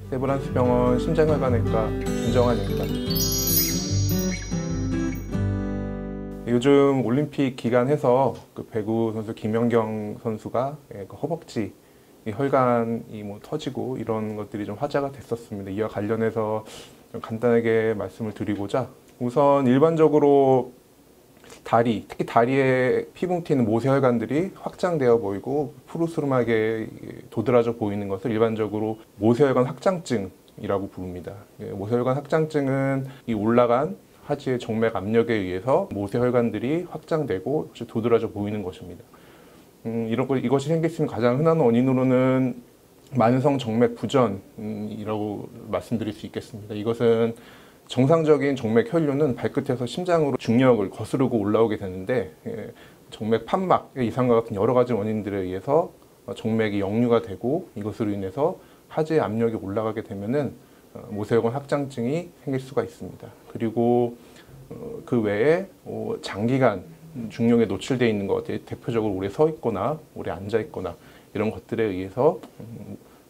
세브란스 병원 심장혈관외과 김정환입니다. 요즘 올림픽 기간해서 그 배구 선수 김연경 선수가 허벅지 혈관이 터지고 이런 것들이 좀 화제가 됐었습니다. 이와 관련해서 좀 간단하게 말씀을 드리고자, 우선 일반적으로 다리, 특히 다리의 피붕 튀는 모세혈관들이 확장되어 보이고 푸르스름하게 도드라져 보이는 것을 일반적으로 모세혈관 확장증이라고 부릅니다. 모세혈관 확장증은 이 올라간 하지의 정맥 압력에 의해서 모세혈관들이 확장되고 도드라져 보이는 것입니다. 이것이 생길 수 있는 가장 흔한 원인으로는 만성 정맥 부전이라고 말씀드릴 수 있겠습니다. 이것은 정상적인 정맥 혈류는 발끝에서 심장으로 중력을 거스르고 올라오게 되는데, 정맥 판막의 이상과 같은 여러 가지 원인들에 의해서 정맥이 역류가 되고 이것으로 인해서 하지의 압력이 올라가게 되면은 모세혈관 확장증이 생길 수가 있습니다. 그리고 그 외에 장기간 중력에 노출되어 있는 것, 대표적으로 오래 서 있거나 오래 앉아 있거나 이런 것들에 의해서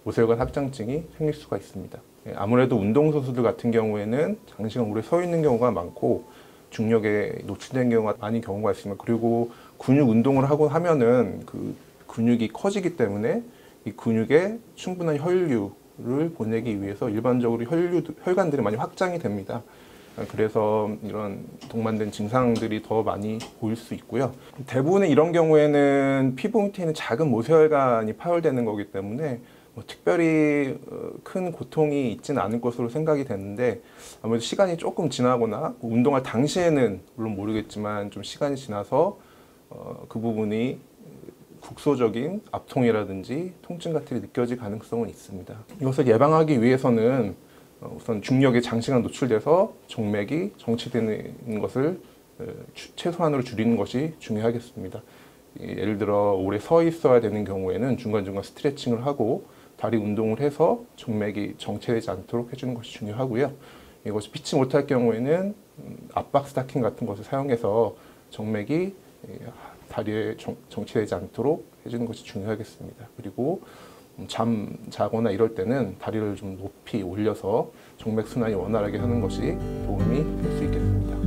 모세혈관 확장증이 생길 수가 있습니다. 아무래도 운동선수들 같은 경우에는 장시간 오래 서 있는 경우가 많고 중력에 노출된 경우가 많은 경우가 있습니다. 그리고 근육 운동을 하고 하면은 그 근육이 커지기 때문에 이 근육에 충분한 혈류를 보내기 위해서 일반적으로 혈관들이 많이 확장이 됩니다. 그래서 이런 동반된 증상들이 더 많이 보일 수 있고요. 대부분의 이런 경우에는 피부 밑에 있는 작은 모세혈관이 파열되는 거기 때문에 특별히 큰 고통이 있지는 않을 것으로 생각이 되는데, 아무래도 시간이 조금 지나거나 운동할 당시에는 물론 모르겠지만 좀 시간이 지나서 그 부분이 국소적인 압통이라든지 통증 같은 게 느껴질 가능성은 있습니다. 이것을 예방하기 위해서는 우선 중력에 장시간 노출돼서 정맥이 정체되는 것을 최소한으로 줄이는 것이 중요하겠습니다. 예를 들어 오래 서 있어야 되는 경우에는 중간중간 스트레칭을 하고 다리 운동을 해서 정맥이 정체되지 않도록 해주는 것이 중요하고요. 이것이 피치 못할 경우에는 압박 스타킹 같은 것을 사용해서 정맥이 다리에 정체되지 않도록 해주는 것이 중요하겠습니다. 그리고 자거나 이럴 때는 다리를 좀 높이 올려서 정맥 순환이 원활하게 하는 것이 도움이 될 수 있겠습니다.